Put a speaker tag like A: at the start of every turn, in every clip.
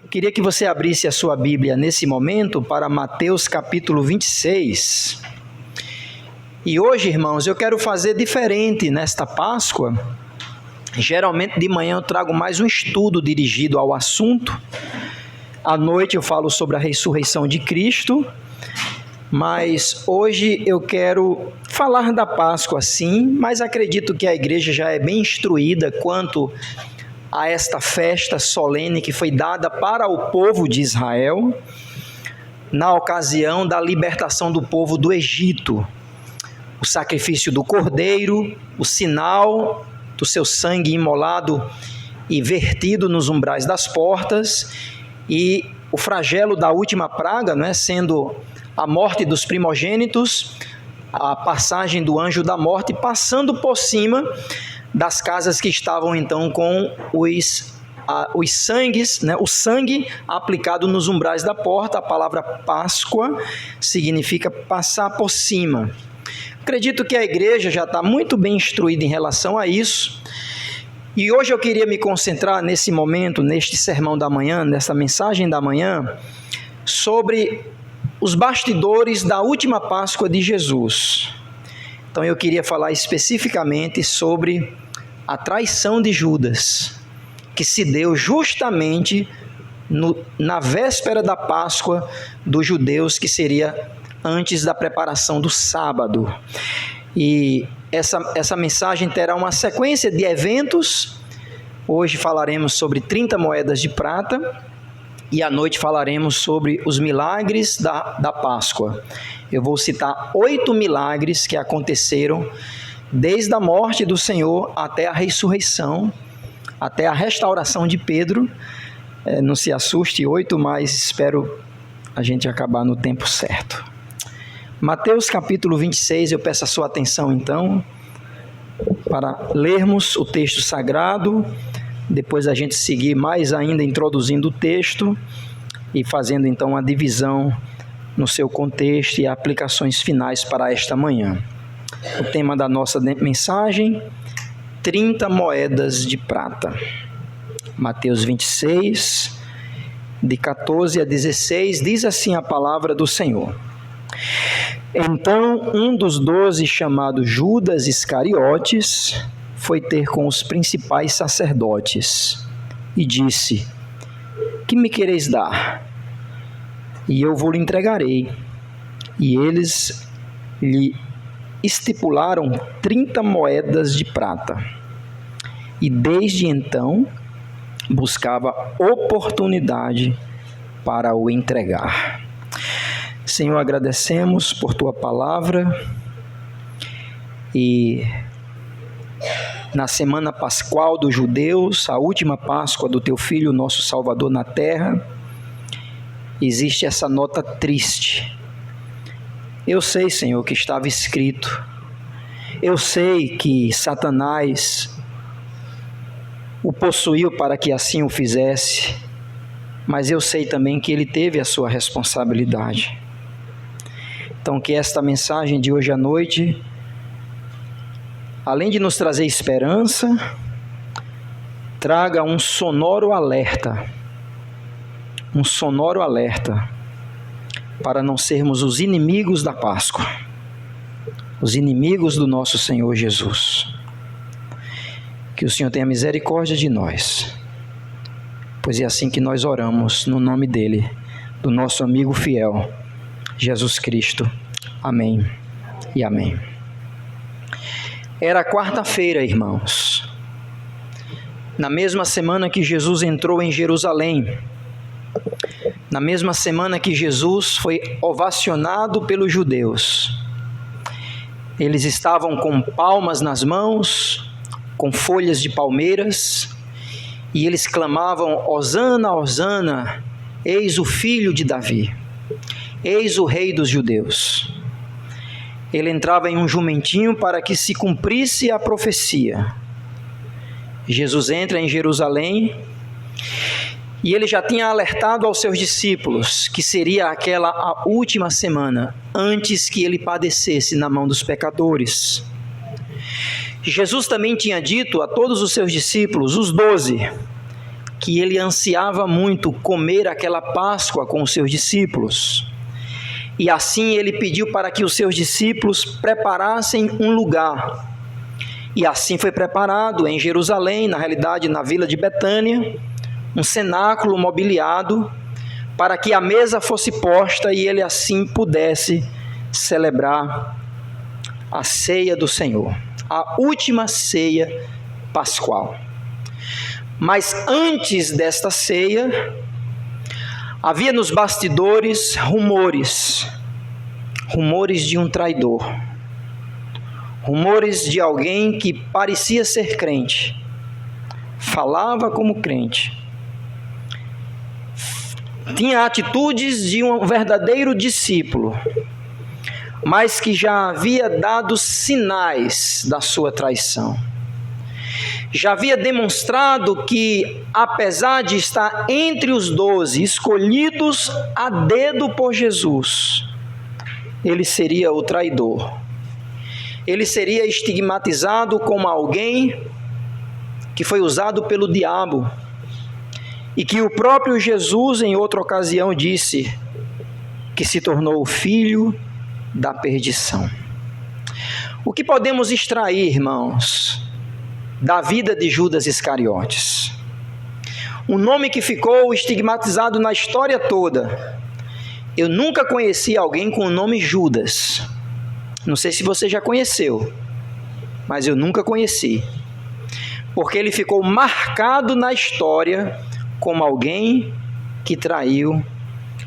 A: Queria que você abrisse a sua Bíblia nesse momento para Mateus capítulo 26. E hoje, irmãos, eu quero fazer diferente nesta Páscoa. Geralmente de manhã eu trago mais um estudo dirigido ao assunto. À noite eu falo sobre a ressurreição de Cristo. Mas hoje eu quero falar da Páscoa sim, mas acredito que a igreja já é bem instruída quanto a esta festa solene que foi dada para o povo de Israel na ocasião da libertação do povo do Egito. O sacrifício do cordeiro, o sinal do seu sangue imolado e vertido nos umbrais das portas, e o flagelo da última praga, sendo a morte dos primogênitos, a passagem do anjo da morte, passando por cima das casas que estavam então com os sangues, o sangue aplicado nos umbrais da porta. A palavra Páscoa significa passar por cima. Acredito que a igreja já está muito bem instruída em relação a isso. E hoje eu queria me concentrar nesse momento, neste sermão da manhã, nessa mensagem da manhã, sobre os bastidores da última Páscoa de Jesus. Então eu queria falar especificamente sobre a traição de Judas, que se deu justamente na véspera da Páscoa dos judeus, que seria antes da preparação do sábado. E essa mensagem terá uma sequência de eventos. Hoje falaremos sobre 30 moedas de prata e à noite falaremos sobre os milagres da Páscoa. Eu vou citar 8 milagres que aconteceram desde a morte do Senhor até a ressurreição, até a restauração de Pedro. Não se assuste, 8, mas espero a gente acabar no tempo certo. Mateus capítulo 26, eu peço a sua atenção então, para lermos o texto sagrado, depois a gente seguir mais ainda introduzindo o texto e fazendo então a divisão no seu contexto e aplicações finais para esta manhã. O tema da nossa mensagem: 30 moedas de prata. Mateus 26, de 14 a 16, diz assim a palavra do Senhor. Então um dos 12, chamado Judas Iscariotes, foi ter com os principais sacerdotes e disse: que me quereis dar? E eu vou lhe entregarei. E eles lhe estipularam 30 moedas de prata. E desde então buscava oportunidade para o entregar. Senhor, agradecemos por tua palavra e na semana pascual dos judeus, a última Páscoa do teu Filho, nosso Salvador na terra, existe essa nota triste. Eu sei, Senhor, que estava escrito. Eu sei que Satanás o possuiu para que assim o fizesse, mas eu sei também que ele teve a sua responsabilidade. Então, que esta mensagem de hoje à noite, além de nos trazer esperança, traga um sonoro alerta para não sermos os inimigos da Páscoa, os inimigos do nosso Senhor Jesus. Que o Senhor tenha misericórdia de nós, pois é assim que nós oramos, no nome dele, do nosso amigo fiel, Jesus Cristo. Amém e amém. Era quarta-feira, irmãos, na mesma semana que Jesus entrou em Jerusalém, na mesma semana que Jesus foi ovacionado pelos judeus. Eles estavam com palmas nas mãos, com folhas de palmeiras, e eles clamavam: Hosana, Hosana, eis o filho de Davi, eis o rei dos judeus. Ele entrava em um jumentinho para que se cumprisse a profecia. Jesus entra em Jerusalém e ele já tinha alertado aos seus discípulos que seria aquela a última semana antes que ele padecesse na mão dos pecadores. Jesus também tinha dito a todos os seus discípulos, os 12, que ele ansiava muito comer aquela Páscoa com os seus discípulos. E assim ele pediu para que os seus discípulos preparassem um lugar. E assim foi preparado em Jerusalém, na realidade na vila de Betânia, um cenáculo mobiliado para que a mesa fosse posta e ele assim pudesse celebrar a ceia do Senhor, a última ceia pascual. Mas antes desta ceia, havia nos bastidores rumores de um traidor, rumores de alguém que parecia ser crente, falava como crente, tinha atitudes de um verdadeiro discípulo, mas que já havia dado sinais da sua traição. Já havia demonstrado que, apesar de estar entre os 12, escolhidos a dedo por Jesus, ele seria o traidor. Ele seria estigmatizado como alguém que foi usado pelo diabo, e que o próprio Jesus, em outra ocasião, disse que se tornou o filho da perdição. O que podemos extrair, irmãos, da vida de Judas Iscariotes? Um nome que ficou estigmatizado na história toda. Eu nunca conheci alguém com o nome Judas. Não sei se você já conheceu, mas eu nunca conheci. Porque ele ficou marcado na história como alguém que traiu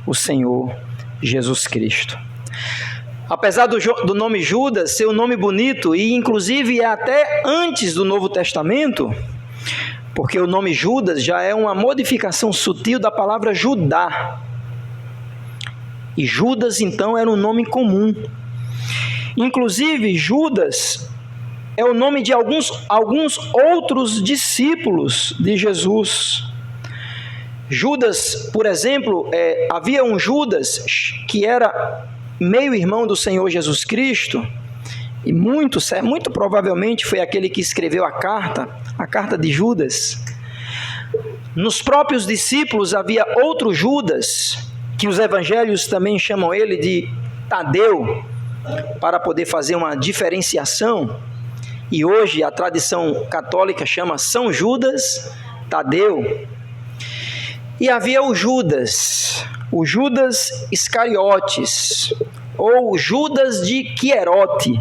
A: o Senhor Jesus Cristo. Apesar do nome Judas ser um nome bonito, e inclusive é até antes do Novo Testamento, porque o nome Judas já é uma modificação sutil da palavra Judá. E Judas, então, era um nome comum. Inclusive, Judas é o nome de alguns outros discípulos de Jesus. Judas, por exemplo, havia um Judas que era meio-irmão do Senhor Jesus Cristo, e muito provavelmente foi aquele que escreveu a carta de Judas. Nos próprios discípulos havia outro Judas, que os evangelhos também chamam ele de Tadeu, para poder fazer uma diferenciação, e hoje a tradição católica chama São Judas Tadeu. E havia o Judas Iscariotes, ou Judas de Quierote.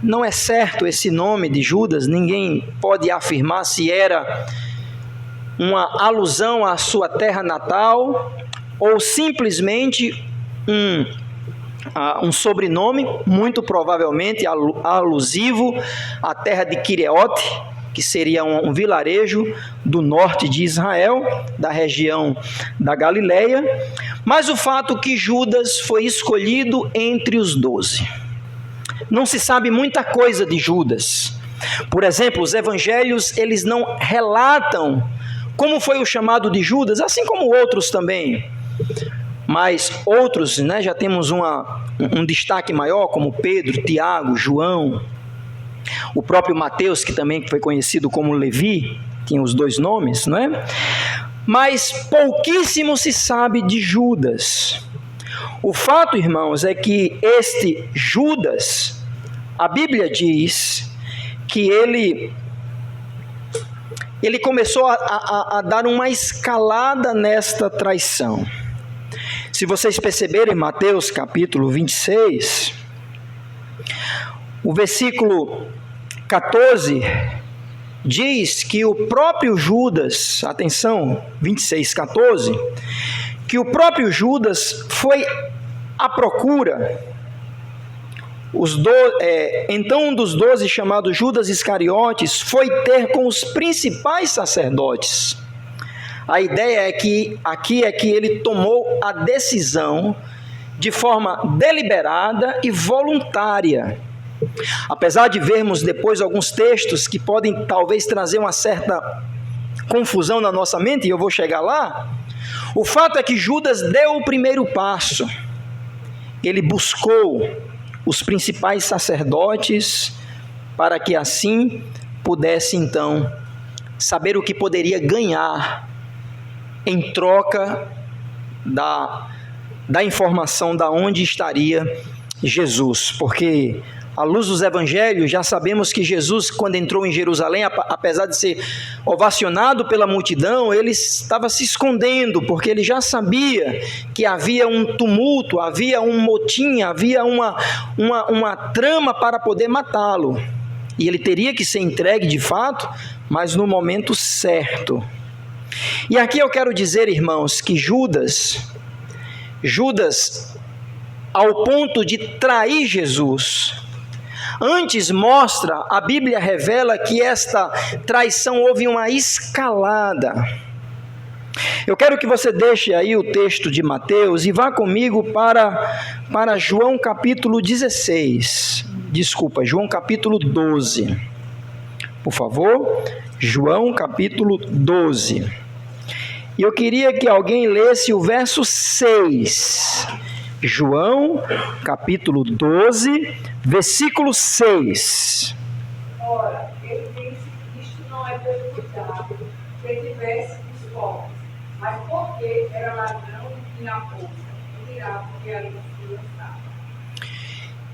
A: Não é certo esse nome de Judas, ninguém pode afirmar se era uma alusão à sua terra natal, ou simplesmente um sobrenome, muito provavelmente alusivo à terra de Quierote, que seria um vilarejo do norte de Israel, da região da Galileia. Mas o fato que Judas foi escolhido entre os 12. Não se sabe muita coisa de Judas. Por exemplo, os evangelhos, eles não relatam como foi o chamado de Judas, assim como outros também. Mas outros, já temos um destaque maior, como Pedro, Tiago, João, o próprio Mateus, que também foi conhecido como Levi, tinha os 2 nomes, não é? Mas pouquíssimo se sabe de Judas. O fato, irmãos, é que este Judas, a Bíblia diz que ele começou a dar uma escalada nesta traição. Se vocês perceberem, Mateus capítulo 26, o versículo 14 diz que o próprio Judas, atenção, 26:14, que o próprio Judas foi à procura. Então um dos 12, chamado Judas Iscariotes, foi ter com os principais sacerdotes. A ideia aqui é que ele tomou a decisão de forma deliberada e voluntária. Apesar de vermos depois alguns textos que podem talvez trazer uma certa confusão na nossa mente, e eu vou chegar lá, o fato é que Judas deu o primeiro passo. Ele buscou os principais sacerdotes para que assim pudesse então saber o que poderia ganhar em troca da informação de onde estaria Jesus, porque à luz dos evangelhos já sabemos que Jesus, quando entrou em Jerusalém, apesar de ser ovacionado pela multidão, ele estava se escondendo, porque ele já sabia que havia um tumulto, havia um motim, havia uma trama para poder matá-lo, e ele teria que ser entregue de fato, mas no momento certo. E aqui eu quero dizer, irmãos, que Judas, ao ponto de trair Jesus, antes mostra, a Bíblia revela que esta traição houve uma escalada. Eu quero que você deixe aí o texto de Mateus e vá comigo para João capítulo 16, João capítulo 12, por favor, João capítulo 12, e eu queria que alguém lesse o verso 6, João capítulo 12, versículo 6.
B: Ora, ele disse que isto não é pelo cuidado que tivesse os pobres, mas porque era ladrão e tinha força. Ele dirá porque ali se lançava.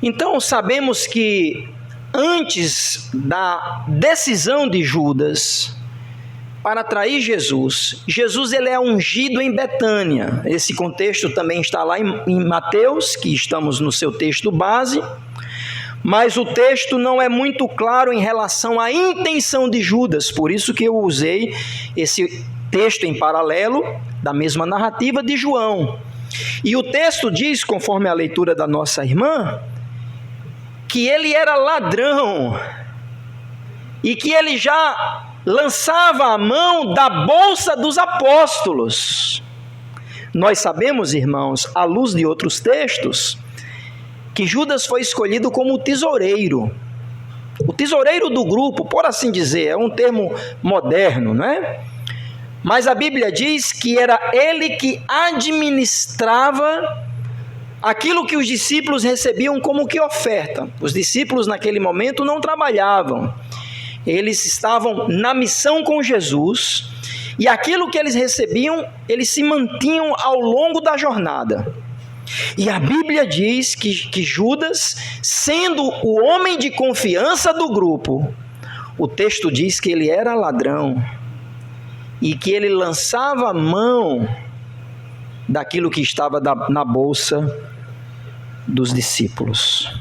A: Então sabemos que antes da decisão de Judas para trair Jesus, ele é ungido em Betânia. Esse contexto também está lá em Mateus, que estamos no seu texto base, mas o texto não é muito claro em relação à intenção de Judas, por isso que eu usei esse texto em paralelo da mesma narrativa de João. E o texto diz, conforme a leitura da nossa irmã, que ele era ladrão e que ele já lançava a mão da bolsa dos apóstolos. Nós sabemos, irmãos, à luz de outros textos, que Judas foi escolhido como o tesoureiro do grupo, por assim dizer, é um termo moderno, não é? Mas a Bíblia diz que era ele que administrava aquilo que os discípulos recebiam como que oferta. Os discípulos naquele momento não trabalhavam, eles estavam na missão com Jesus, e aquilo que eles recebiam, eles se mantinham ao longo da jornada. E a Bíblia diz que Judas, sendo o homem de confiança do grupo, o texto diz que ele era ladrão, e que ele lançava a mão daquilo que estava na bolsa dos discípulos.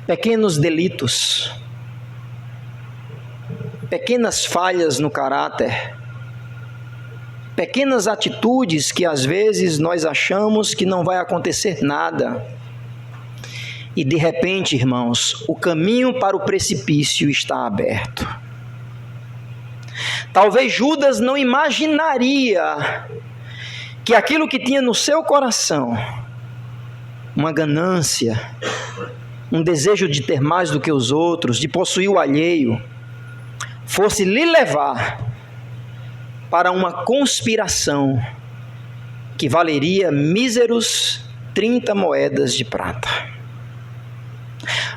A: Pequenos delitos, pequenas falhas no caráter, pequenas atitudes que às vezes nós achamos que não vai acontecer nada, e de repente, irmãos, o caminho para o precipício está aberto. Talvez Judas não imaginaria que aquilo que tinha no seu coração, uma ganância, um desejo de ter mais do que os outros, de possuir o alheio, fosse lhe levar para uma conspiração que valeria míseros 30 moedas de prata.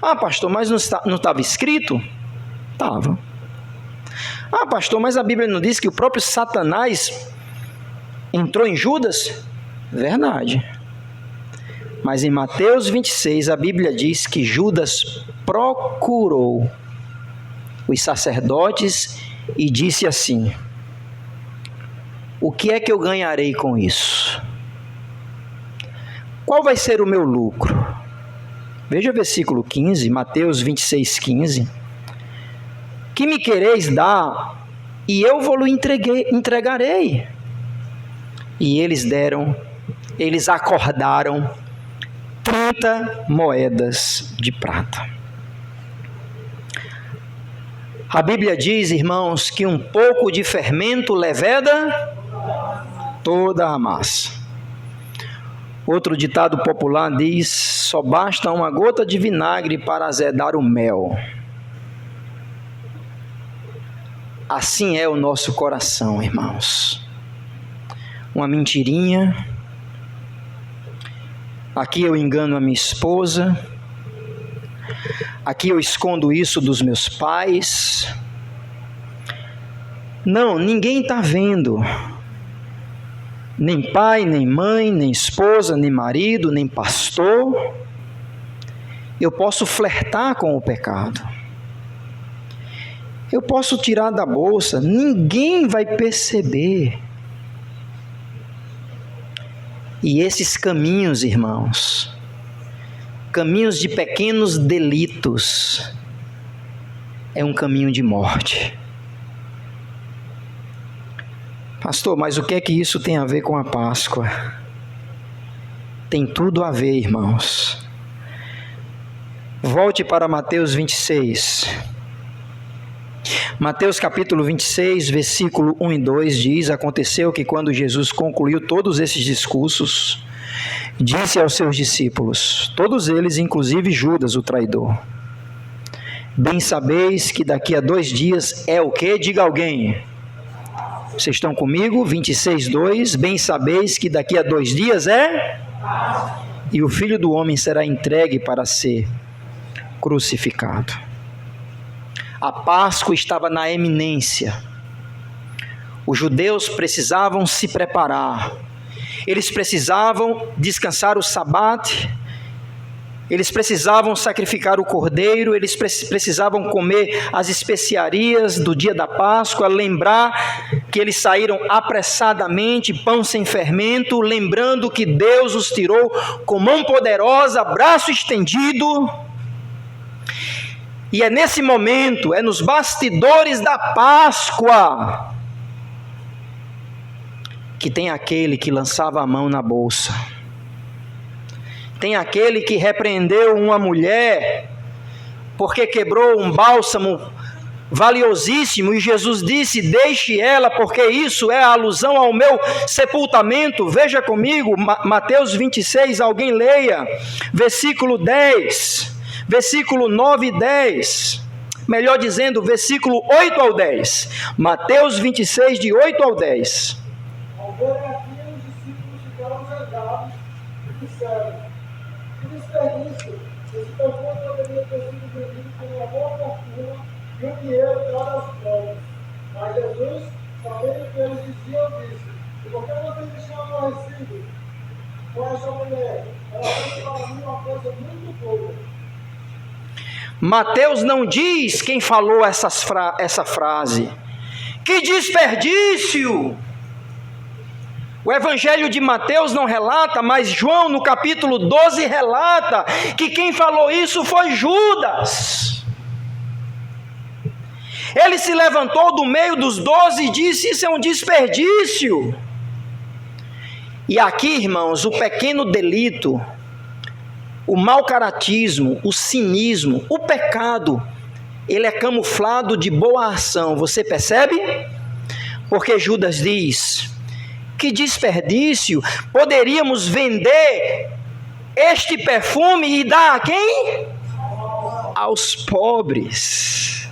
A: Ah, pastor, mas não estava escrito? Estava. Ah, pastor, mas a Bíblia não diz que o próprio Satanás entrou em Judas? Verdade. Mas em Mateus 26, a Bíblia diz que Judas procurou os sacerdotes e disse assim: o que é que eu ganharei com isso? Qual vai ser o meu lucro? Veja o versículo 15, Mateus 26, 15. Que me quereis dar, e eu vou-lo entregarei. E eles acordaram 30 moedas de prata. A Bíblia diz, irmãos, que um pouco de fermento leveda toda a massa. Outro ditado popular diz: só basta uma gota de vinagre para azedar o mel. Assim é o nosso coração, irmãos. Uma mentirinha. Aqui eu engano a minha esposa. Aqui eu escondo isso dos meus pais. Não, ninguém está vendo. Nem pai, nem mãe, nem esposa, nem marido, nem pastor. Eu posso flertar com o pecado. Eu posso tirar da bolsa, ninguém vai perceber. E esses caminhos, irmãos, caminhos de pequenos delitos, é um caminho de morte. Pastor, mas o que é que isso tem a ver com a Páscoa? Tem tudo a ver, irmãos. Volte para Mateus 26. Mateus capítulo 26, versículo 1 e 2 diz: aconteceu que quando Jesus concluiu todos esses discursos, disse aos seus discípulos, todos eles, inclusive Judas, o traidor: bem sabeis que daqui a 2 dias é o quê? Diga alguém. Vocês estão comigo? 26, 2. Bem sabeis que daqui a 2 dias é? E o Filho do Homem será entregue para ser crucificado. A Páscoa estava na eminência. Os judeus precisavam se preparar. Eles precisavam descansar o sabate. Eles precisavam sacrificar o cordeiro. Eles precisavam comer as especiarias do dia da Páscoa. Lembrar que eles saíram apressadamente, pão sem fermento. Lembrando que Deus os tirou com mão poderosa, braço estendido. E é nesse momento, é nos bastidores da Páscoa, que tem aquele que lançava a mão na bolsa. Tem aquele que repreendeu uma mulher porque quebrou um bálsamo valiosíssimo e Jesus disse: deixe ela, porque isso é a alusão ao meu sepultamento. Veja comigo, Mateus 26, alguém leia, versículo 10. Versículo 9 e 10, melhor dizendo, versículo 8 ao 10, Mateus 26, de 8 ao 10.
C: Ao verem aquilo, os discípulos ficaram zangados e disseram: que desperdício, esse perfume poderia ter sido vendido por uma boa fortuna e o dinheiro dado aos pobres. Mas Jesus, sabendo que eles diziam, disse: e por que vocês estão aborrecidos com essa mulher? Ela fez para mim uma coisa muito boa.
A: Mateus não diz quem falou essa frase. Que desperdício! O Evangelho de Mateus não relata, mas João no capítulo 12 relata que quem falou isso foi Judas. Ele se levantou do meio dos 12 e disse: isso é um desperdício. E aqui, irmãos, o pequeno delito, o mau caratismo, o cinismo, o pecado, ele é camuflado de boa ação. Você percebe? Porque Judas diz: que desperdício, poderíamos vender este perfume e dar a quem? Aos pobres.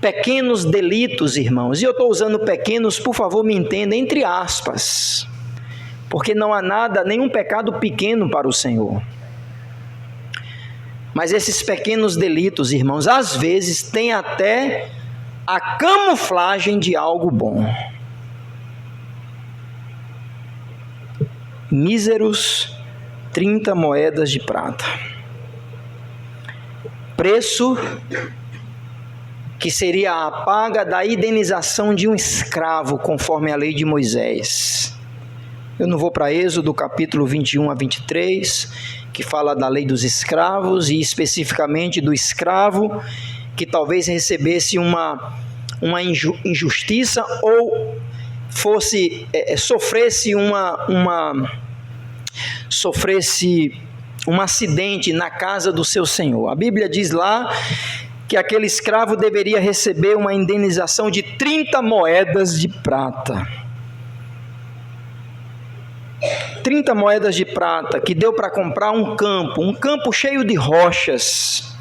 A: Pequenos delitos, irmãos, e eu estou usando pequenos, por favor me entenda, entre aspas, porque não há nada, nenhum pecado pequeno para o Senhor. Mas esses pequenos delitos, irmãos, às vezes têm até a camuflagem de algo bom. Míseros 30 moedas de prata. Preço que seria a paga da indenização de um escravo, conforme a lei de Moisés. Eu não vou para Êxodo capítulo 21 a 23, que fala da lei dos escravos, e especificamente do escravo que talvez recebesse uma injustiça ou sofresse um acidente na casa do seu senhor. A Bíblia diz lá que aquele escravo deveria receber uma indenização de 30 moedas de prata. 30 moedas de prata, que deu para comprar um campo cheio de rochas,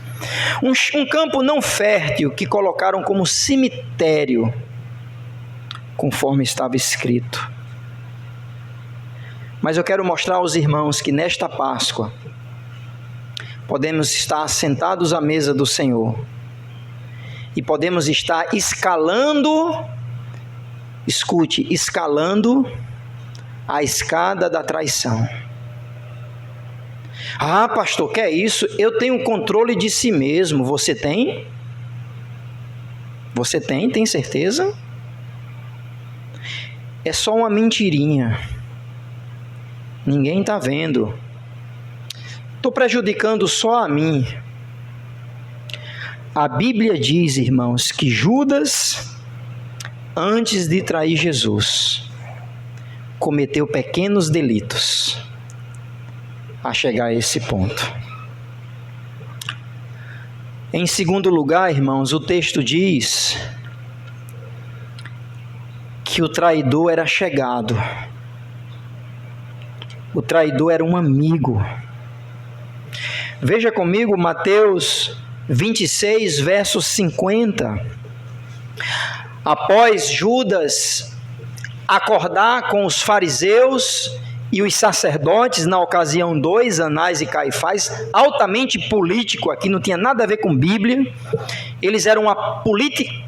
A: um campo não fértil, que colocaram como cemitério, conforme estava escrito. Mas eu quero mostrar aos irmãos que nesta Páscoa, podemos estar sentados à mesa do Senhor, e podemos estar escalando, escute, escalando a escada da traição. Ah, pastor, que é isso? Eu tenho controle de si mesmo. Você tem? Você tem? Tem certeza? É só uma mentirinha. Ninguém está vendo. Estou prejudicando só a mim. A Bíblia diz, irmãos, que Judas, antes de trair Jesus, cometeu pequenos delitos a chegar a esse ponto. Em segundo lugar, irmãos, o texto diz que o traidor era chegado. O traidor era um amigo. Veja comigo Mateus 26, verso 50. Após Judas acordar com os fariseus e os sacerdotes, na ocasião 2, Anás e Caifás, altamente político, aqui não tinha nada a ver com Bíblia, eles eram uma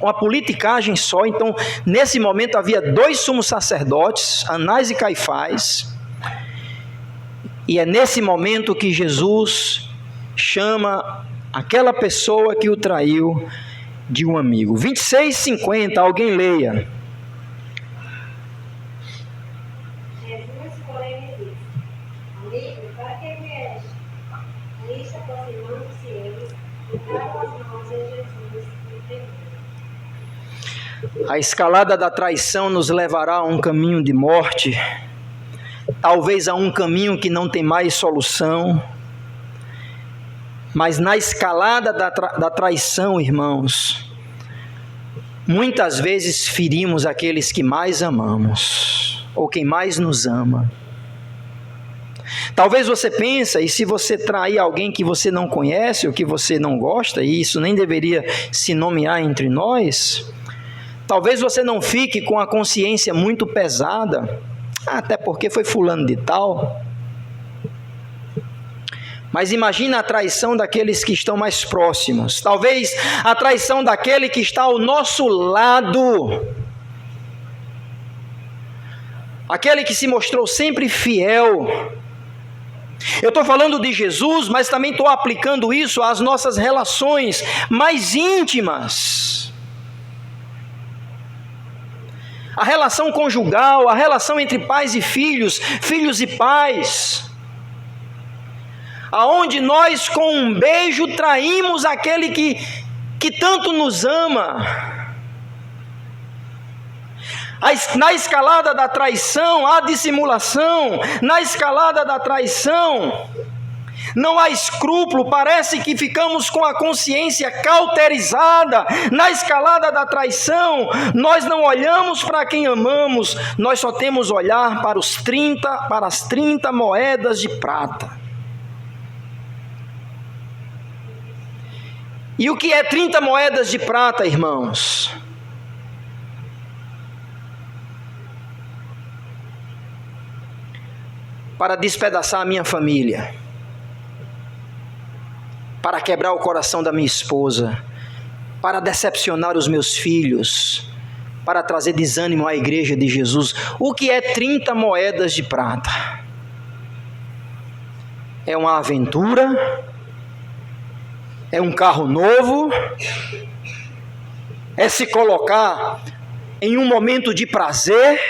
A: politicagem só. Então nesse momento havia 2 sumos sacerdotes, Anás e Caifás, e é nesse momento que Jesus chama aquela pessoa que o traiu de um amigo. 26:50, alguém leia.
D: Jesus, porém, lhe disse: Amigo, para que vieste? Nisto, aproximando-se eles, ficaram as mãos em Jesus e prenderam.
A: A escalada da traição nos levará a um caminho de morte, talvez a um caminho que não tem mais solução. Mas na escalada da traição, irmãos, muitas vezes ferimos aqueles que mais amamos, ou quem mais nos ama. Talvez você pense, e se você trair alguém que você não conhece, ou que você não gosta, e isso nem deveria se nomear entre nós, talvez você não fique com a consciência muito pesada, até porque foi fulano de tal. Mas imagina a traição daqueles que estão mais próximos. Talvez a traição daquele que está ao nosso lado. Aquele que se mostrou sempre fiel. Eu estou falando de Jesus, mas também estou aplicando isso às nossas relações mais íntimas. A relação conjugal, a relação entre pais e filhos, filhos e pais. Aonde nós com um beijo traímos aquele que tanto nos ama. Na escalada da traição há dissimulação, na escalada da traição não há escrúpulo, parece que ficamos com a consciência cauterizada. Na escalada da traição nós não olhamos para quem amamos, nós só temos olhar para as 30 moedas de prata. E o que é 30 moedas de prata, irmãos? Para despedaçar a minha família, para quebrar o coração da minha esposa, para decepcionar os meus filhos, para trazer desânimo à igreja de Jesus. O que é 30 moedas de prata? É uma aventura? É um carro novo? É se colocar em um momento de prazer?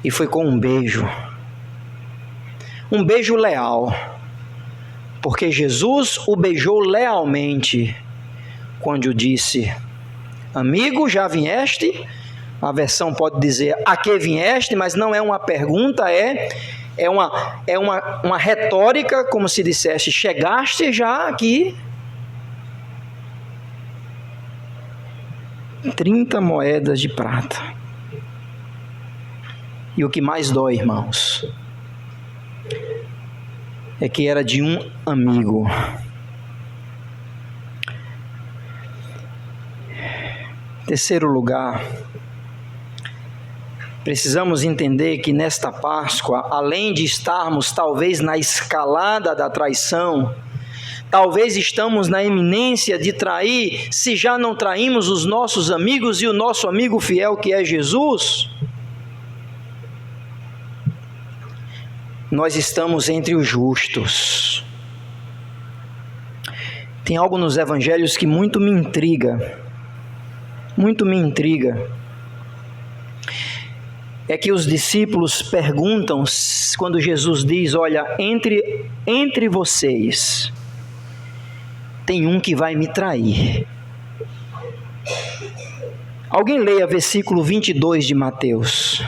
A: E foi com um beijo leal, porque Jesus o beijou lealmente, quando disse: amigo, já vieste? A versão pode dizer: a que vieste? Mas não é uma pergunta, é uma retórica, como se dissesse: chegaste já aqui? 30 moedas de prata. E o que mais dói, irmãos, é que era de um amigo. Terceiro lugar, precisamos entender que nesta Páscoa, além de estarmos talvez na escalada da traição, Talvez estamos na iminência de trair, se já não traímos os nossos amigos e o nosso amigo fiel que é Jesus. Nós estamos entre os justos. Tem algo nos evangelhos que muito me intriga. É que os discípulos perguntam, quando Jesus diz, olha, entre vocês, tem um que vai me trair. Alguém leia versículo 22 de Mateus.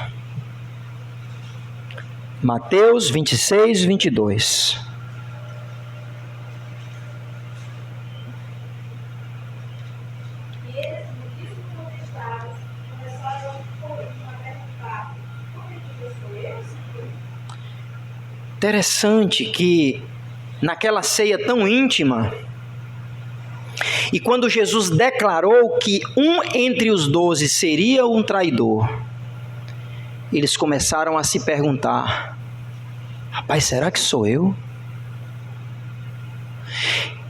A: Mateus 26, 22.
D: E eles, muitíssimo contestados, começaram a perguntar: porventura sou eu, Senhor?
A: Interessante que naquela ceia tão íntima, e quando Jesus declarou que um entre os 12 seria um traidor, eles começaram a se perguntar: rapaz, será que sou eu?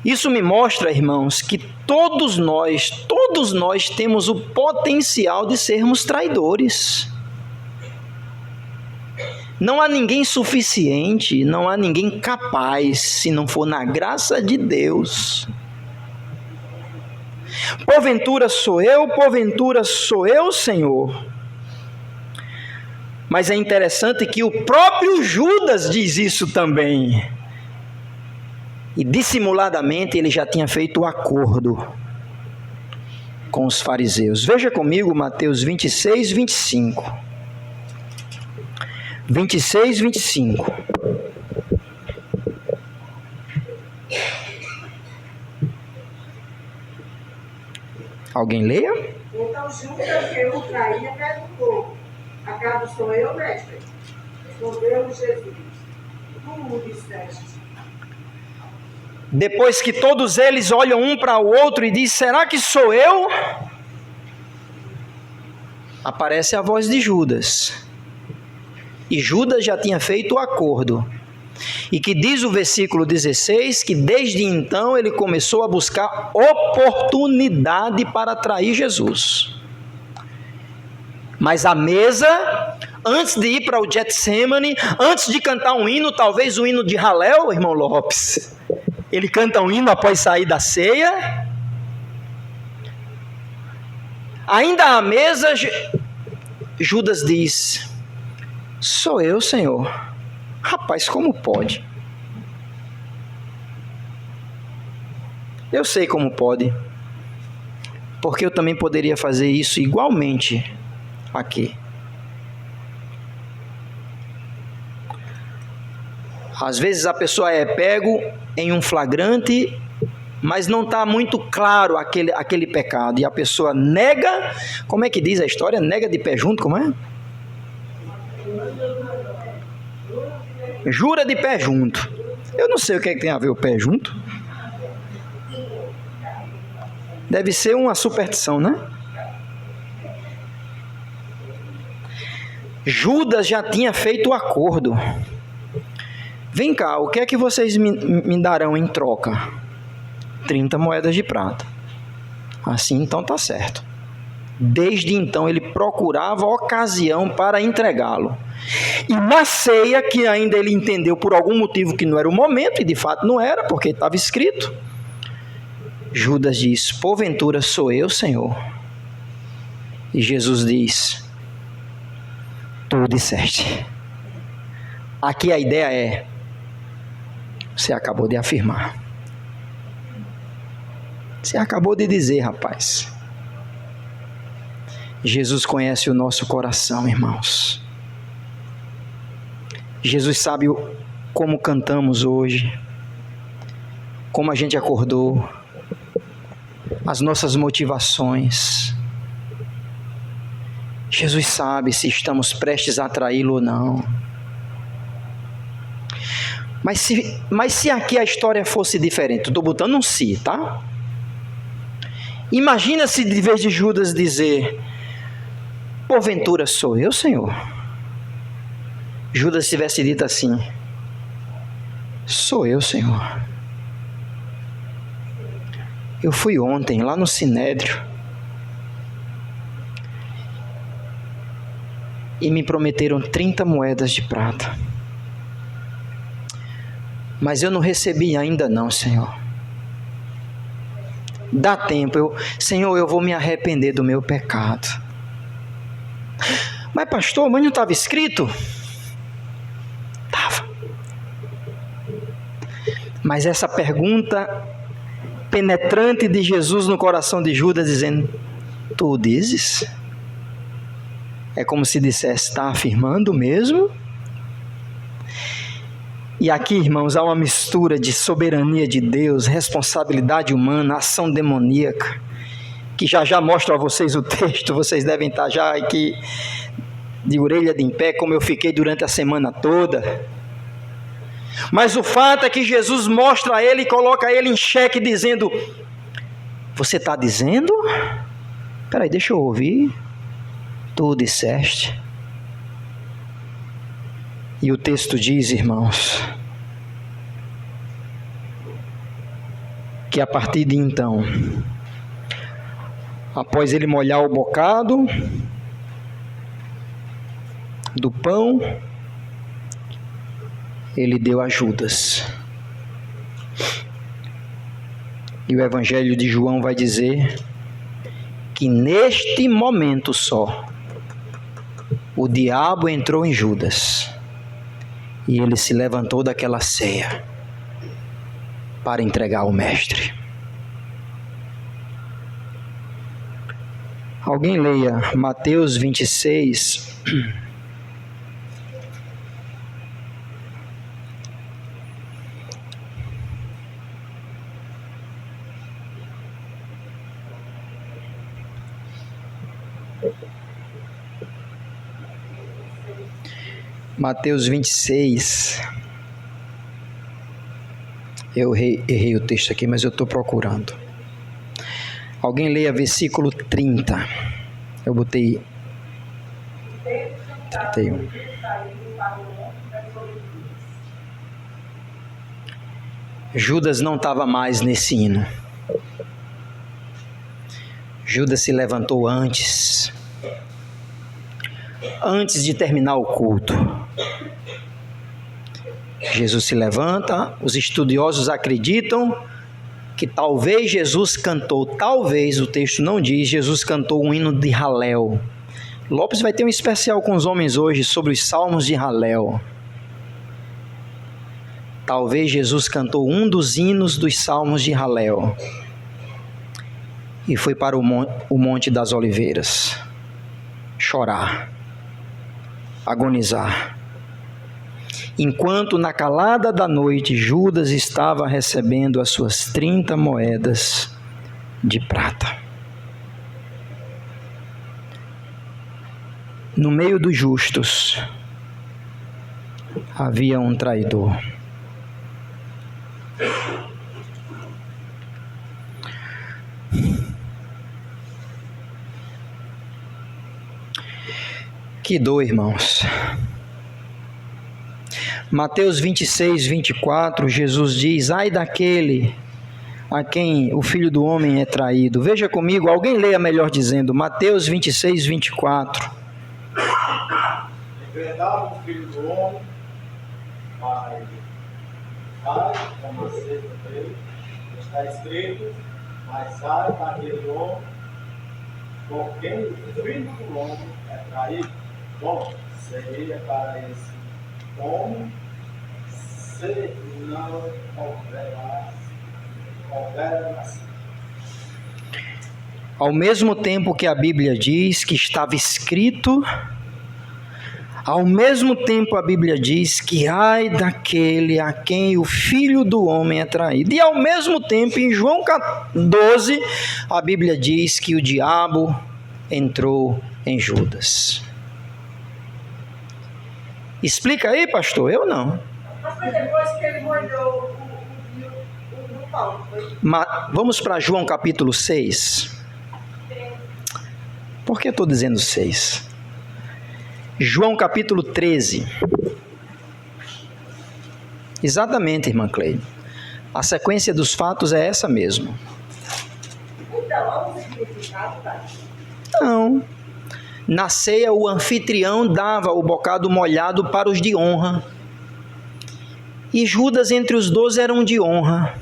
A: Isso me mostra, irmãos, que todos nós temos o potencial de sermos traidores. Não há ninguém suficiente, não há ninguém capaz, se não for na graça de Deus. Porventura sou eu, Senhor. Mas é interessante que o próprio Judas diz isso também. E dissimuladamente ele já tinha feito o acordo com os fariseus. Veja comigo Mateus 26, 25. 26, 25. Alguém leia?
B: Então Judas, que o traía, perguntou: acaso sou eu, mestre? Respondeu Jesus: tu o disseste.
A: Depois que todos eles olham um para o outro e dizem: será que sou eu? Aparece a voz de Judas. E Judas já tinha feito o acordo. E que diz o versículo 16, que desde então ele começou a buscar oportunidade para trair Jesus. Mas à mesa, antes de ir para o Getsemane, antes de cantar um hino, talvez o hino de Halel, irmão Lopes, ele canta um hino após sair da ceia. Ainda à mesa, Judas diz: sou eu, Senhor. Rapaz, como pode? Eu sei como pode, porque eu também poderia fazer isso igualmente aqui. Às vezes a pessoa é pego em um flagrante, mas não está muito claro aquele pecado, e a pessoa nega, como é que diz a história? Nega de pé junto, como é? Jura de pé junto. Eu não sei o que é que tem a ver o pé junto. Deve ser uma superstição, né? Judas já tinha feito o acordo. Vem cá, o que é que vocês me darão em troca? 30 moedas de prata. Assim então tá certo. Desde então ele procurava ocasião para entregá-lo. E na ceia, que ainda ele entendeu por algum motivo que não era o momento, e de fato não era, porque estava escrito, Judas diz: porventura sou eu, Senhor? E Jesus diz: tu disseste. Aqui a ideia é: você acabou de afirmar. Você acabou de dizer, rapaz. Jesus conhece o nosso coração, irmãos. Jesus sabe como cantamos hoje, como a gente acordou, as nossas motivações. Jesus sabe se estamos prestes a traí-lo ou não. Mas se aqui a história fosse diferente, estou botando um se, tá? Imagina se de vez de Judas dizer: porventura sou eu, Senhor? Judas tivesse dito assim: sou eu, Senhor. Eu fui ontem lá no Sinédrio e me prometeram 30 moedas de prata. Mas eu não recebi ainda não, Senhor. Dá tempo, Senhor, eu vou me arrepender do meu pecado. Mas pastor, mas não estava escrito? Estava. Mas essa pergunta penetrante de Jesus no coração de Judas, dizendo: tu dizes? É como se dissesse: está afirmando mesmo? E aqui, irmãos, há uma mistura de soberania de Deus, responsabilidade humana, ação demoníaca, que já mostro a vocês o texto. Vocês devem estar já aqui de orelha de em pé, como eu fiquei durante a semana toda. Mas o fato é que Jesus mostra a ele e coloca ele em xeque, dizendo: você está dizendo? Espera aí, deixa eu ouvir. Tu disseste. E o texto diz, irmãos, que a partir de então, após ele molhar o bocado do pão, ele deu a Judas. E o Evangelho de João vai dizer que neste momento só, o diabo entrou em Judas. E ele se levantou daquela ceia para entregar ao mestre. Alguém leia Mateus 26. Mateus 26. Eu errei o texto aqui, mas eu estou procurando. Alguém leia versículo 30. Eu botei 31. Judas não estava mais nesse hino. Judas se levantou antes de terminar o culto. Jesus se levanta, os estudiosos acreditam que talvez Jesus cantou, talvez, o texto não diz, Jesus cantou um hino de Halel. Lopes vai ter um especial com os homens hoje sobre os salmos de Halel. Talvez Jesus cantou um dos hinos dos salmos de Halel e foi para o Monte das Oliveiras chorar, agonizar. Enquanto na calada da noite Judas estava recebendo as suas 30 moedas de prata. No meio dos justos havia um traidor. Que dor, irmãos. Mateus 26, 24, Jesus diz: ai daquele a quem o Filho do Homem é traído. Veja comigo, alguém leia melhor dizendo, Mateus 26, 24.
C: Em verdade, o Filho do Homem vai como a seita dele, está escrito, mas ai daquele homem por quem o Filho do Homem é traído. Bom, seria para esse homem se não houver nascido.
A: Ao mesmo tempo que a Bíblia diz que estava escrito, ao mesmo tempo a Bíblia diz que ai daquele a quem o Filho do Homem é traído. E ao mesmo tempo, em João 12, a Bíblia diz que o diabo entrou em Judas. Explica aí, pastor, eu não.
B: Mas foi depois que ele molhou o pão.
A: Vamos para João capítulo 6. Por que eu estou dizendo 6? João capítulo 13. Exatamente, irmã Cleide. A sequência dos fatos é essa mesmo. Não. Na ceia, o anfitrião dava o bocado molhado para os de honra. E Judas, entre os 12, era um de honra,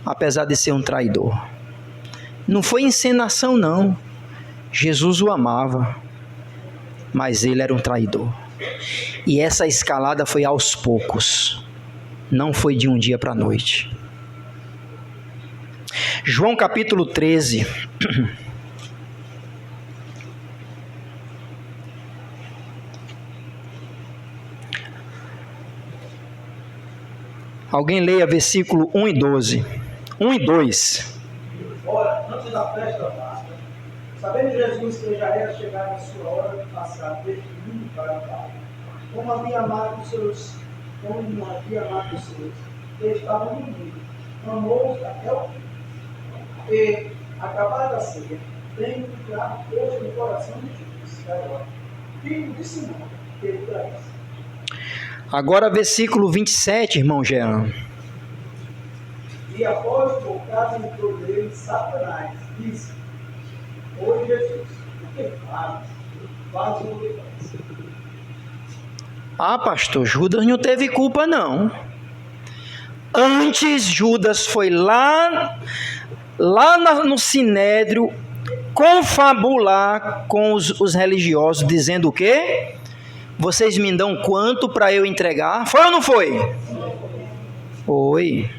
A: apesar de ser um traidor. Não foi encenação, não. Jesus o amava, mas ele era um traidor. E essa escalada foi aos poucos, não foi de um dia para a noite. João capítulo 13. Alguém leia versículo 1 e 12. 1 e 2.
C: Ora, antes da festa da Páscoa, sabendo Jesus que já era chegada a sua hora de passar deste mundo para o Pai, como havia amado os seus, que estavam no mundo, amou-os até o fim. E, acabada a ceia, tem lugar hoje no coração de Judas, filho de Simão, que ele traz.
A: Agora versículo 27, irmão Jean.
C: E após o bocado entrou nele Satanás, disse: Oi Jesus, o que fazes? Faz o que faz.
A: Ah, pastor, Judas não teve culpa, não. Antes, Judas foi lá no Sinédrio confabular com os religiosos, dizendo o quê? Vocês me dão quanto para eu entregar? Foi ou não foi? Foi.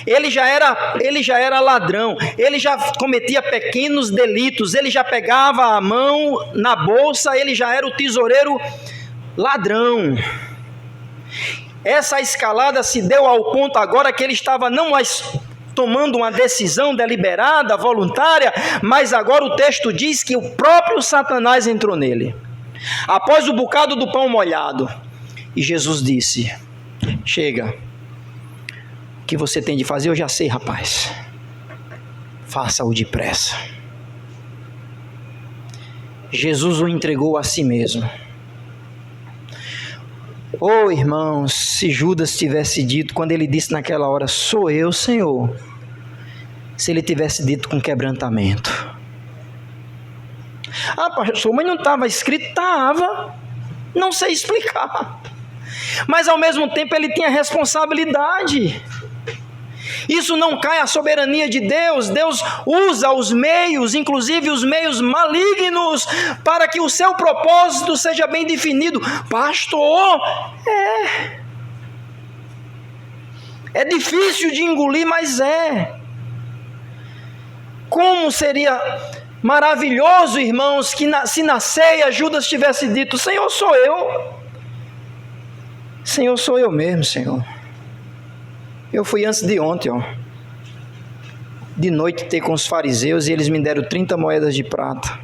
A: Ele já era ladrão, ele já cometia pequenos delitos, ele já pegava a mão na bolsa, ele já era o tesoureiro ladrão. Essa escalada se deu ao ponto agora que ele estava não mais tomando uma decisão deliberada, voluntária, mas agora o texto diz que o próprio Satanás entrou nele. Após o bocado do pão molhado, e Jesus disse: chega, o que você tem de fazer eu já sei, rapaz, faça-o depressa. Jesus o entregou a si mesmo. Oh, irmãos, se Judas tivesse dito, quando ele disse naquela hora, sou eu, Senhor, se ele tivesse dito com quebrantamento: ah, pastor, mas não estava escrito? Estava, não sei explicar, mas ao mesmo tempo ele tinha responsabilidade. Isso não cai à soberania de Deus. Deus usa os meios, inclusive os meios malignos, para que o seu propósito seja bem definido. Pastor, é difícil de engolir, mas é. Como seria maravilhoso, irmãos, que se na ceia Judas tivesse dito: Senhor, sou eu. Senhor, sou eu mesmo, Senhor. Eu fui antes de ontem, de noite ter com os fariseus e eles me deram 30 moedas de prata.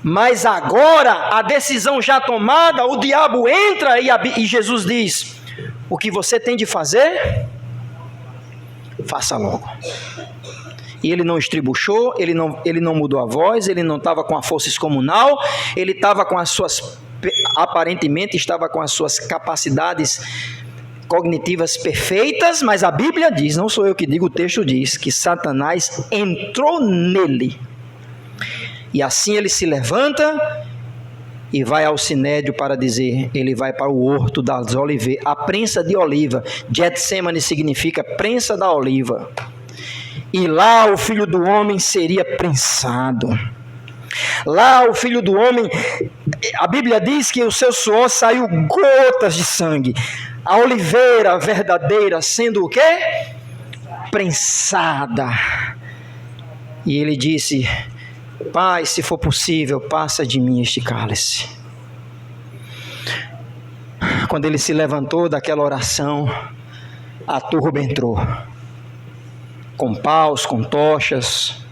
A: Mas agora, a decisão já tomada, o diabo entra e Jesus diz: o que você tem de fazer, faça logo. E ele não estribuchou, ele não mudou a voz, ele não estava com a força excomunal, ele estava com as suas, aparentemente estava com as suas capacidades cognitivas perfeitas, mas a Bíblia diz, não sou eu que digo, o texto diz, que Satanás entrou nele. E assim ele se levanta e vai ao sinédrio para dizer, ele vai para o horto das oliveiras, a prensa de oliva. Getsemane significa prensa da oliva. E lá o Filho do Homem seria prensado. Lá o Filho do Homem, a Bíblia diz que o seu suor saiu gotas de sangue. A oliveira verdadeira sendo o quê? Prensada. E ele disse: Pai, se for possível, passa de mim este cálice. Quando ele se levantou daquela oração, a turba entrou. Com paus, com tochas.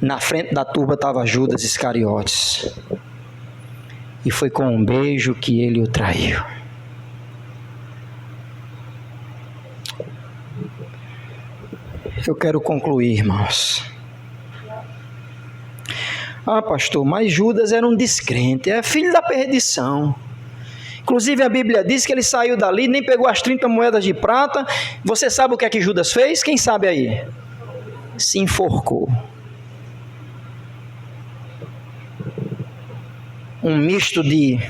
A: Na frente da turba estava Judas Iscariotes. E foi com um beijo que ele o traiu. Eu quero concluir, irmãos. Ah, pastor, mas Judas era um descrente, é filho da perdição. Inclusive a Bíblia diz que ele saiu dali, nem pegou as 30 moedas de prata. Você sabe o que é que Judas fez? Quem sabe aí? se enforcou. Um misto de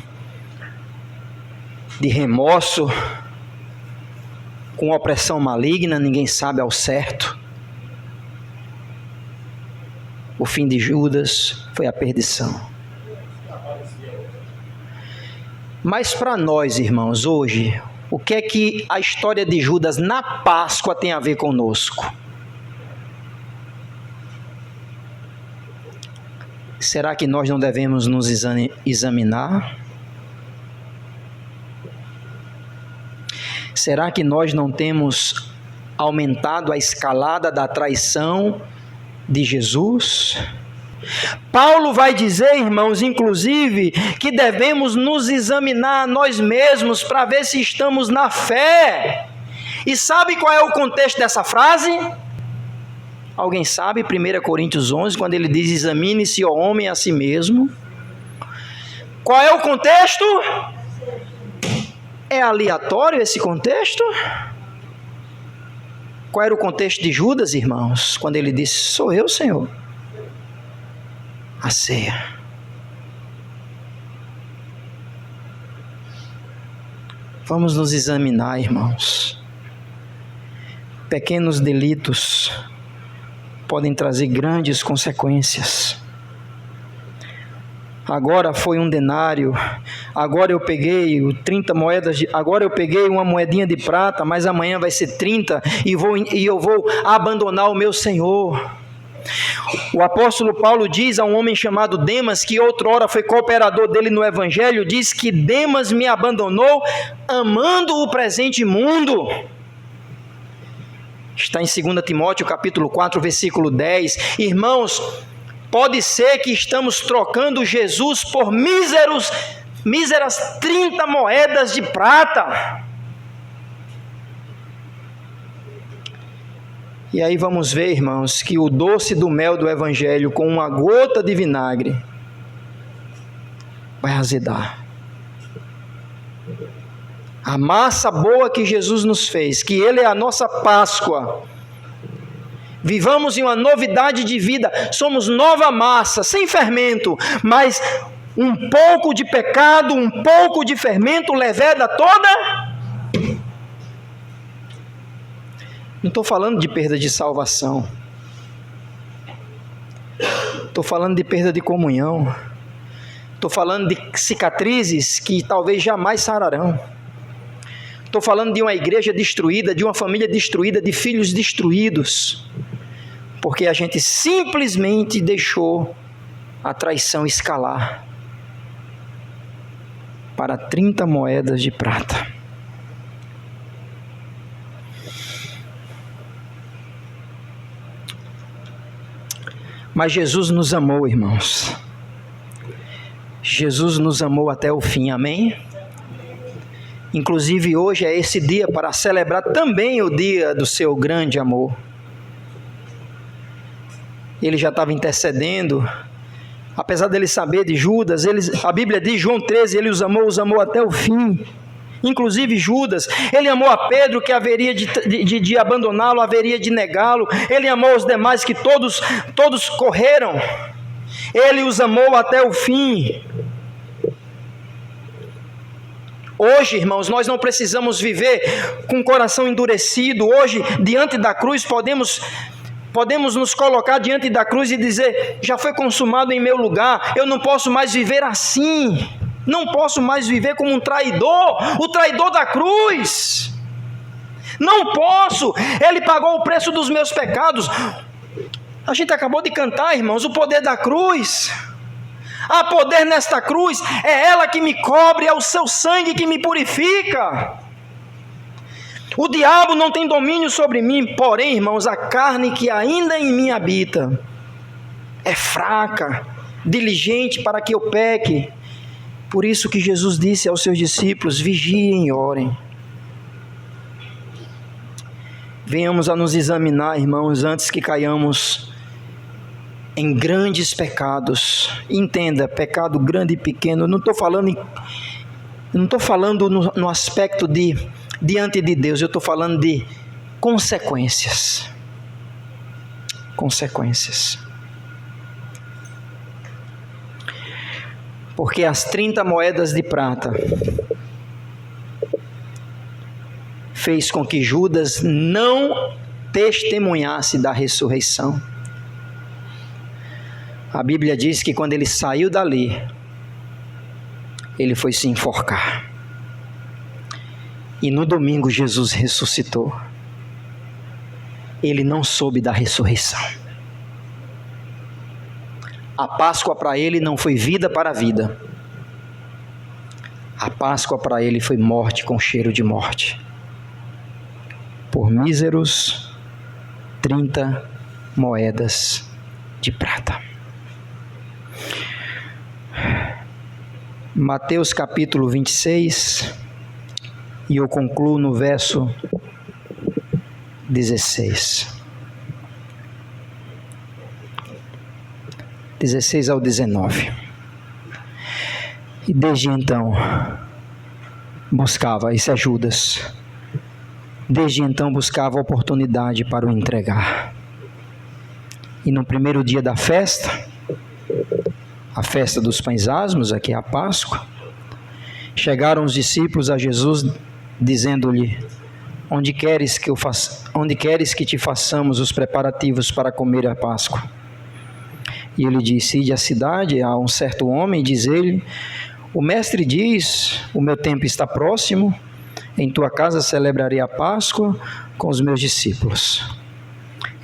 A: remorso com opressão maligna, ninguém sabe ao certo. O fim de Judas foi a perdição. Mas para nós, irmãos, hoje, o que é que a história de Judas na Páscoa tem a ver conosco? Será que nós não devemos nos examinar? Será que nós não temos aumentado a escalada da traição de Jesus? Paulo vai dizer, irmãos, inclusive, que devemos nos examinar a nós mesmos para ver se estamos na fé. E sabe qual é o contexto dessa frase? Alguém sabe? 1 Coríntios 11, quando ele diz: examine-se, ó homem, a si mesmo. Qual é o contexto? É aleatório esse contexto? Qual era o contexto de Judas, irmãos? Quando ele disse: sou eu, Senhor. A ceia. Vamos nos examinar, irmãos. Pequenos delitos podem trazer grandes consequências. Agora foi um denário, agora eu peguei 30 moedas, agora eu peguei uma moedinha de prata, mas amanhã vai ser 30 e eu vou abandonar o meu Senhor. O apóstolo Paulo diz a um homem chamado Demas, que outrora foi cooperador dele no Evangelho, diz que Demas me abandonou amando o presente mundo. Está em 2 Timóteo capítulo 4, versículo 10. Irmãos, pode ser que estamos trocando Jesus por míseras 30 moedas de prata. E aí vamos ver, irmãos, que o doce do mel do Evangelho com uma gota de vinagre vai azedar. A massa boa que Jesus nos fez, que Ele é a nossa Páscoa. Vivamos em uma novidade de vida, somos nova massa, sem fermento, mas um pouco de pecado, um pouco de fermento leveda toda. Não estou falando de perda de salvação, estou falando de perda de comunhão, estou falando de cicatrizes que talvez jamais sararão, estou falando de uma igreja destruída, de uma família destruída, de filhos destruídos, porque a gente simplesmente deixou a traição escalar para 30 moedas de prata. Mas Jesus nos amou, irmãos. Jesus nos amou até o fim, amém? Inclusive hoje é esse dia para celebrar também o dia do seu grande amor. Ele já estava intercedendo, apesar dele saber de Judas, a Bíblia diz, João 13, ele os amou até o fim. Inclusive Judas, ele amou a Pedro, que haveria de abandoná-lo, haveria de negá-lo. Ele amou os demais, que todos correram. Ele os amou até o fim. Hoje, irmãos, nós não precisamos viver com o coração endurecido. Hoje, diante da cruz, podemos nos colocar diante da cruz e dizer: já foi consumado em meu lugar, eu não posso mais viver assim. Não posso mais viver como um traidor, o traidor da cruz. Não posso, Ele pagou o preço dos meus pecados. A gente acabou de cantar, irmãos, o poder da cruz. Há poder nesta cruz, é ela que me cobre, é o seu sangue que me purifica. O diabo não tem domínio sobre mim, porém, irmãos, a carne que ainda em mim habita é fraca, diligente para que eu peque. Por isso que Jesus disse aos seus discípulos: vigiem e orem. Venhamos a nos examinar, irmãos, antes que caiamos em grandes pecados. Entenda, pecado grande e pequeno. Eu não estou falando no aspecto de diante de Deus, eu estou falando de consequências. consequências. Porque as 30 moedas de prata fez com que Judas não testemunhasse da ressurreição. A Bíblia diz que quando ele saiu dali, ele foi se enforcar. E no domingo Jesus ressuscitou. Ele não soube da ressurreição. A Páscoa para ele não foi vida para a vida. A Páscoa para ele foi morte com cheiro de morte. Por míseros 30 moedas de prata. Mateus capítulo 26, e eu concluo no verso 16. 16 ao 19. E desde então buscava, isso é Judas, desde então buscava a oportunidade para o entregar. E no primeiro dia da festa, a festa dos pães asmos, aqui é a Páscoa, chegaram os discípulos a Jesus dizendo-lhe: onde queres que te façamos os preparativos para comer a Páscoa? E ele disse: ide à cidade, a um certo homem, e diz ele: o mestre diz, o meu tempo está próximo, em tua casa celebrarei a Páscoa com os meus discípulos.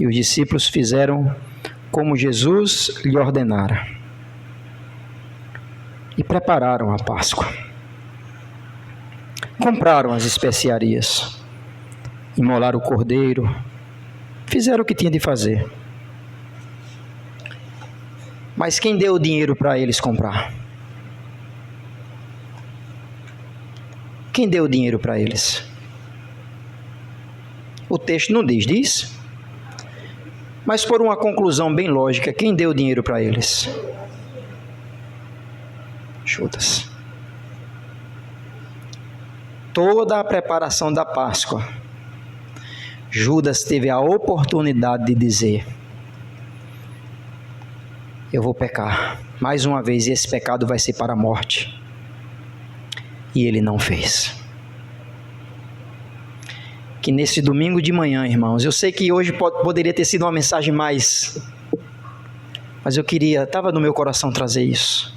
A: E os discípulos fizeram como Jesus lhe ordenara, e prepararam a Páscoa. Compraram as especiarias, imolaram o cordeiro, fizeram o que tinha de fazer. Mas quem deu o dinheiro para eles comprar? Quem deu o dinheiro para eles? O texto não diz? Mas por uma conclusão bem lógica, quem deu o dinheiro para eles? Judas. Toda a preparação da Páscoa, Judas teve a oportunidade de dizer: eu vou pecar mais uma vez, e esse pecado vai ser para a morte. E ele não fez. Que nesse domingo de manhã, irmãos, eu sei que hoje poderia ter sido uma mensagem mais, mas eu queria, estava no meu coração trazer isso.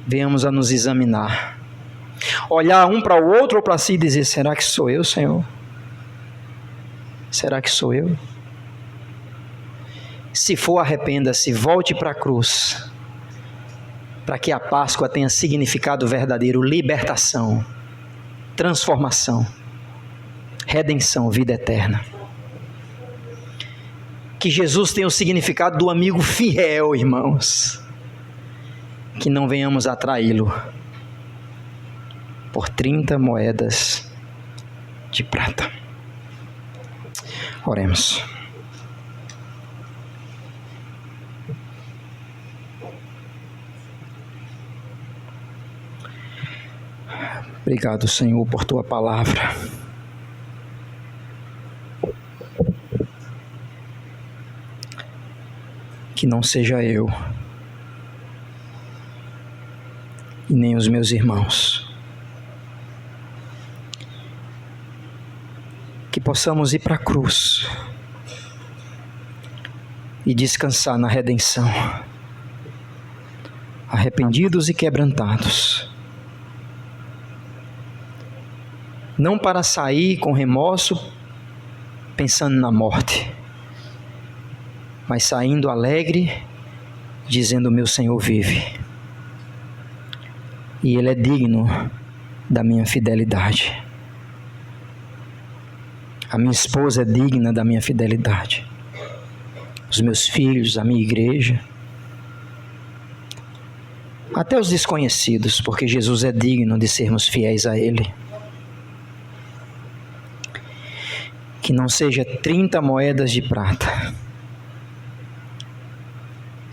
A: Venhamos a nos examinar, olhar um para o outro ou para si e dizer: será que sou eu, Senhor? Será que sou eu? Se for, arrependa-se, volte para a cruz, para que a Páscoa tenha significado verdadeiro: libertação, transformação, redenção, vida eterna. Que Jesus tenha o significado do amigo fiel, irmãos. Que não venhamos a traí-lo por 30 moedas de prata. Oremos. Obrigado, Senhor, por tua palavra. Que não seja eu e nem os meus irmãos. Que possamos ir para a cruz e descansar na redenção, arrependidos e quebrantados. Não para sair com remorso, pensando na morte, mas saindo alegre, dizendo: meu Senhor vive, e Ele é digno da minha fidelidade. A minha esposa é digna da minha fidelidade. Os meus filhos, a minha igreja, até os desconhecidos, porque Jesus é digno de sermos fiéis a Ele. Que não seja 30 moedas de prata,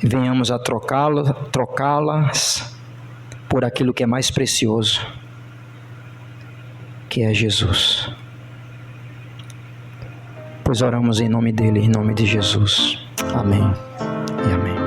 A: e venhamos a trocá-las por aquilo que é mais precioso, que é Jesus. Pois oramos em nome dele, em nome de Jesus. Amém e amém.